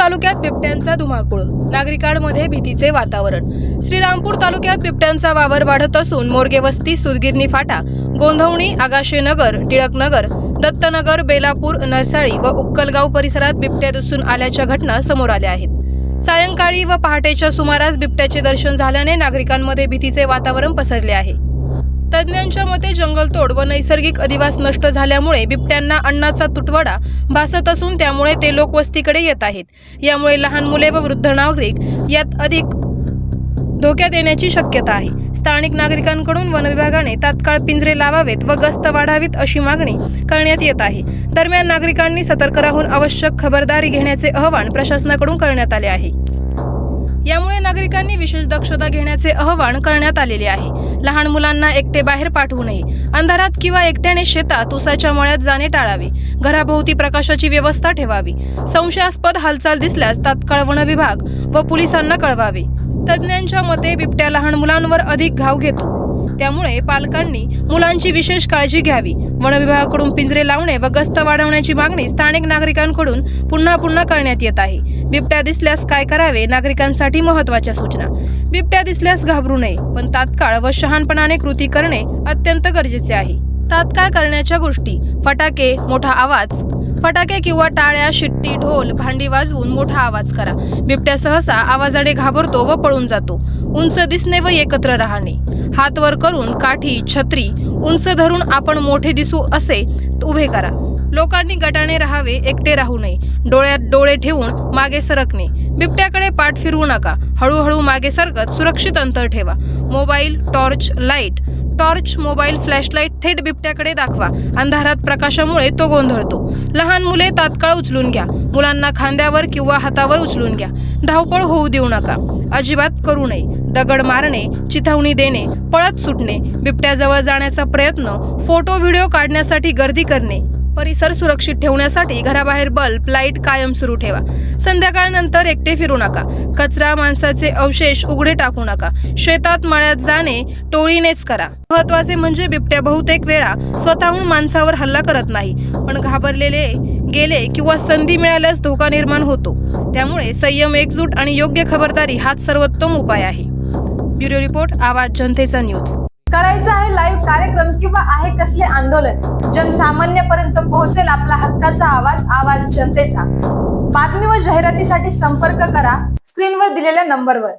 तालुक्यात बिबट्यांचा धुमाकूळ, नागरिकांमध्ये भीतीचे वातावरण। श्रीरामपूर तालुक्यात बिबट्यांचा वावर वाढत असून मोरगे वस्ती, सुदगिरणी फाटा, गोंधवणी, आगाशेनगर, टिळकनगर, दत्तनगर, बेलापूर, नरसाळी व उक्कलगाव परिसरात बिबट्या दिसून आल्याच्या घटना समोर आल्या आहेत। सायंकाळी व पहाटेच्या सुमारास बिबट्याचे दर्शन झाल्याने नागरिकांमध्ये भीतीचे वातावरण पसरले आहे। तज्ञांच्या मते जंगलतोड व नैसर्गिक अधिवास नष्ट झाल्यामुळे बिबट्यांना अन्नाचा तुटवडा भासत असून त्यामुळे ते लोकवस्तीकडे येत आहेत। यामुळे लहान मुले व वृद्ध नागरिक यात अधिक धोक्यात येण्याची शक्यता आहे। स्थानिक नागरिकांकडून वन विभागाने तात्काळ पिंजरे लावावेत व गस्त वाढावीत अशी मागणी करण्यात येत आहे। दरम्यान नागरिकांनी सतर्क राहून आवश्यक खबरदारी घेण्याचे आवाहन प्रशासनाकडून करण्यात आले आहे। यामुळे नागरिकांनी विशेष दक्षता घेण्याचे आवाहन करण्यात आलेले आहे। लहान मुलांना एकटे बाहेर पाठवू नये, अंधारात किंवा एकट्याने शेतात ऊसाच्या मळ्यात जाणे टाळावे, घराभोवती प्रकाशाची व्यवस्था ठेवावी, संशयास्पद हालचाल दिसल्यास तात्काळ वन विभाग व पोलिसांना कळवावे। तज्ञांच्या मते बिबट्या लहान मुलांवर अधिक घाव घेतो, त्यामुळे पालकांनी मुलांची विशेष काळजी घ्यावी। वन विभागाकडून पिंजरे लावणे व गस्त वाढवण्याची मागणी स्थानिक नागरिकांकडून पुन्हा करण्यात येत आहे। बिबट्या दिसल्यास काय करावे, नागरिकांसाठी महत्त्वाच्या सूचना। बिबट्या दिसल्यास घाबरू नये, पण तात्काळ व शहाणपणाने कृती करणे अत्यंत गरजेचे आहे। तात्काळ करण्याच्या गोष्टी: फटाके, मोठा आवाज, फटाके किंवा टाळ्या, शिट्टी, ढोल, भांडी वाजवून मोठा आवाज करा। बिबट्या सहसा आवाजाने घाबरतो व पळून जातो। उंच दिसणे व एकत्र राहणे, हात वर करून काठी, छत्री उंच धरून आपण मोठे दिसू असे उभे करा। लोकांनी गटाने राहावे, एकटे राहू नये। डोळ्यात डोळे ठेवून मागे सरकणे, बिबट्याकडे पाठ फिरवू नका। हळूहळू मागे सरकत सुरक्षित अंतर ठेवा। मोबाईल, टॉर्च, मोबाईल, फ्लॅशलाईट थेट बिबट्याकडे दाखवा। अंधारात प्रकाशामुळे तो गोंधळतो। लहान मुले तात्काळ उचलून घ्या। मुलांना खांद्यावर किंवा हातावर उचलून घ्या। धावपळ होऊ देऊ नका, अजिबात करू नये। दगड मारणे, चिथावणी देणे, पळत सुटणे, बिबट्याजवळ जाण्याचा प्रयत्न, फोटो व्हिडिओ काढण्यासाठी गर्दी करणे। परिसर सुरक्षित ठेवण्यासाठी घराबाहेर बल्ब, लाईट कायम सुरू ठेवा। संध्याकाळनंतर एकटे फिरू नका। कचरा, माणसाचे अवशेष उघडे टाकू नका। शेतात, मळ्यात जाणे टोळीनेच करा। महत्त्वाचे म्हणजे बिबट्या बहुतेक वेळा स्वतःहून माणसावर हल्ला करत नाही, पण घाबरलेले गेले किंवा संधी मिळाल्यास धोका निर्माण होतो। त्यामुळे संयम, एकजूट आणि योग्य खबरदारी हाच सर्वोत्तम उपाय आहे। ब्युरो रिपोर्ट, आवाज जनतेचा न्यूज। करायचा आहे लाईव्ह कार्यक्रम किंवा आहे कसले आंदोलन, जनसामान्यपर्यंत पोहोचेल आपला हक्काचा आवाज जनतेचा। बातमी व जाहिरातीसाठी संपर्क करा स्क्रीनवर दिलेल्या नंबरवर।